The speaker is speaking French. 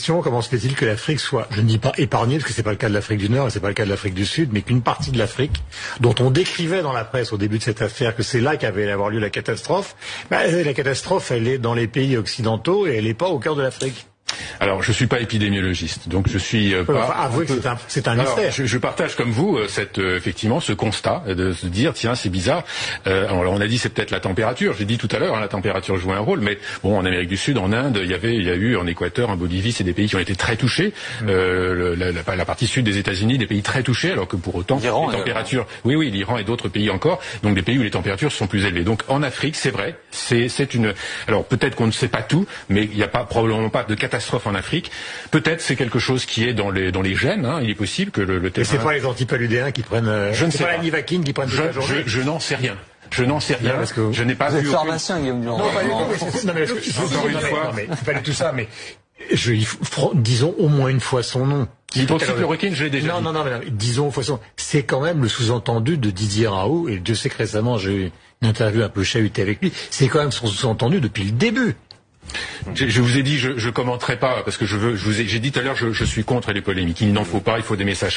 question, comment se fait-il que l'Afrique soit, je ne dis pas épargnée, parce que c'est pas le cas de l'Afrique du Nord et c'est pas le cas de l'Afrique du Sud, mais qu'une partie de l'Afrique, dont on décrivait dans la presse au début de cette affaire que c'est là qu'avait avoir lieu la catastrophe, la catastrophe, elle est dans les pays occidentaux et elle n'est pas au cœur de l'Afrique. Alors, je suis pas épidémiologiste, donc je suis pas. Avouez que c'est un mystère. Je partage comme vous effectivement ce constat de se dire tiens c'est bizarre. Alors on a dit c'est peut-être la température. J'ai dit tout à l'heure la température jouait un rôle, mais bon en Amérique du Sud, en Inde, il y a eu en Équateur, en Bolivie, c'est des pays qui ont été très touchés. La partie sud des États-Unis, des pays très touchés, alors que pour autant les températures, oui l'Iran et d'autres pays encore, donc des pays où les températures sont plus élevées. Donc en Afrique, c'est vrai, c'est une. Alors peut-être qu'on ne sait pas tout, mais il n'y a probablement pas de catastrophe en Afrique. Peut-être c'est quelque chose qui est dans les gènes. Hein. Il est possible que le terrain. Et c'est pas les antipaludéens qui prennent. Je ne sais pas la Nivaquine qui prennent toute la journée. Je n'en sais rien. Je n'en sais rien parce que je n'ai pas vu. Vous êtes pharmacien, Guillaume Durand. Non, pas du tout. Non, mais encore une fois, c'est pas du tout ça. Mais disons au moins une fois son nom. L'hydroxychloroquine, je l'ai déjà dit. Non, mais disons une fois son nom. C'est quand même le sous-entendu de Didier Raoult, et Dieu sait que récemment j'ai eu une interview un peu chahutée avec lui. C'est quand même son sous-entendu depuis le début. Je vous ai dit, je commenterai pas parce que j'ai dit tout à l'heure, je suis contre les polémiques. Il n'en faut pas, il faut des messages